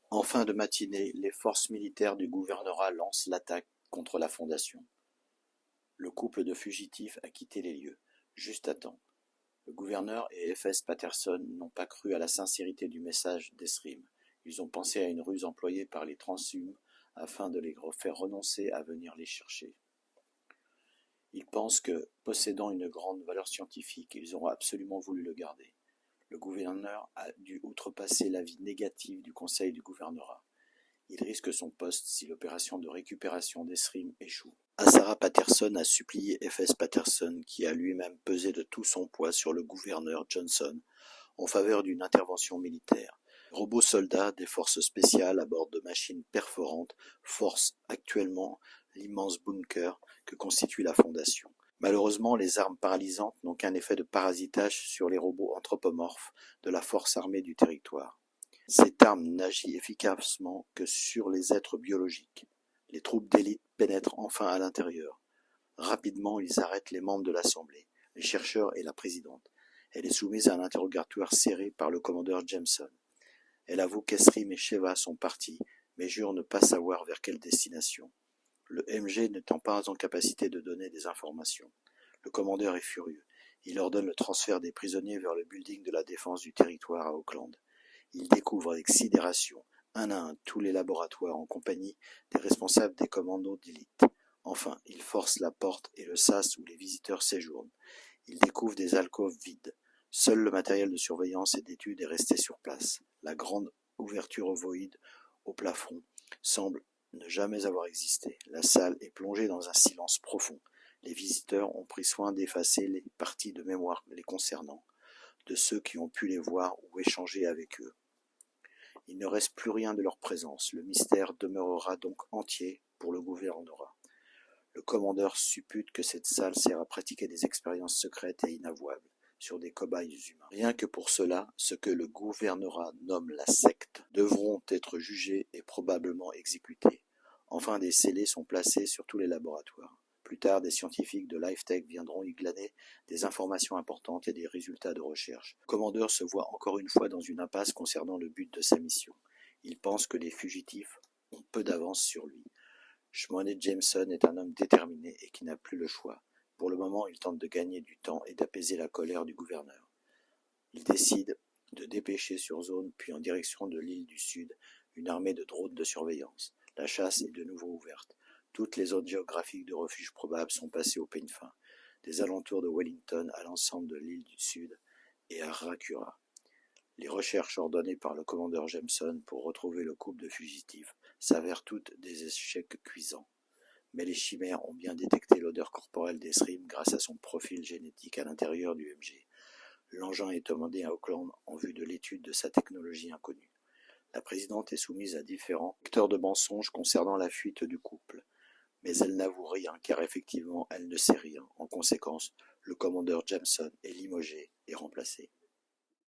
En fin de matinée, les forces militaires du gouvernorat lancent l'attaque contre la fondation. Le couple de fugitifs a quitté les lieux, juste à temps. Le gouverneur et F.S. Patterson n'ont pas cru à la sincérité du message d'Esrim. Ils ont pensé à une ruse employée par les transhumes afin de les faire renoncer à venir les chercher. Ils pensent que, possédant une grande valeur scientifique, ils auront absolument voulu le garder. Le gouverneur a dû outrepasser l'avis négatif du conseil du gouvernorat. Il risque son poste si l'opération de récupération d'Esrim échoue. Sarah Patterson a supplié F.S. Patterson, qui a lui-même pesé de tout son poids sur le gouverneur Johnson, en faveur d'une intervention militaire. Les robots soldats des forces spéciales à bord de machines perforantes forcent actuellement l'immense bunker que constitue la fondation. Malheureusement, les armes paralysantes n'ont qu'un effet de parasitage sur les robots anthropomorphes de la force armée du territoire. Cette arme n'agit efficacement que sur les êtres biologiques. Les troupes d'élite pénètrent enfin à l'intérieur. Rapidement, ils arrêtent les membres de l'Assemblée, les chercheurs et la présidente. Elle est soumise à un interrogatoire serré par le commandeur Jameson. Elle avoue qu'Esrim et Sheva sont partis, mais jure ne pas savoir vers quelle destination. Le MG n'étant pas en capacité de donner des informations. Le commandeur est furieux. Il ordonne le transfert des prisonniers vers le building de la défense du territoire à Auckland. Il découvre avec sidération, un à un, tous les laboratoires en compagnie des responsables des commandos d'élite. Enfin, il force la porte et le sas où les visiteurs séjournent. Il découvre des alcôves vides. Seul le matériel de surveillance et d'étude est resté sur place. La grande ouverture ovoïde au plafond semble ne jamais avoir existé. La salle est plongée dans un silence profond. Les visiteurs ont pris soin d'effacer les parties de mémoire les concernant, de ceux qui ont pu les voir ou échanger avec eux. Il ne reste plus rien de leur présence. Le mystère demeurera donc entier pour le gouvernorat. Le commandeur suppute que cette salle sert à pratiquer des expériences secrètes et inavouables sur des cobayes humains. Rien que pour cela, ce que le gouvernorat nomme la secte devront être jugés et probablement exécutés. Enfin, des scellés sont placés sur tous les laboratoires. Plus tard, des scientifiques de LifeTech viendront y glaner des informations importantes et des résultats de recherche. Le commandeur se voit encore une fois dans une impasse concernant le but de sa mission. Il pense que les fugitifs ont peu d'avance sur lui. Shmoné Jameson est un homme déterminé et qui n'a plus le choix. Pour le moment, il tente de gagner du temps et d'apaiser la colère du gouverneur. Il décide de dépêcher sur zone puis en direction de l'île du Sud une armée de drones de surveillance. La chasse est de nouveau ouverte. Toutes les zones géographiques de refuge probables sont passées au peigne fin, des alentours de Wellington à l'ensemble de l'île du Sud et à Rakura. Les recherches ordonnées par le commandeur Jameson pour retrouver le couple de fugitifs s'avèrent toutes des échecs cuisants. Mais les chimères ont bien détecté l'odeur corporelle d'Esrim grâce à son profil génétique à l'intérieur du MG. L'engin est commandé à Auckland en vue de l'étude de sa technologie inconnue. La présidente est soumise à différents vecteurs de mensonges concernant la fuite du couple. Mais elle n'avoue rien car effectivement elle ne sait rien. En conséquence, le commandeur Jameson est limogé et remplacé.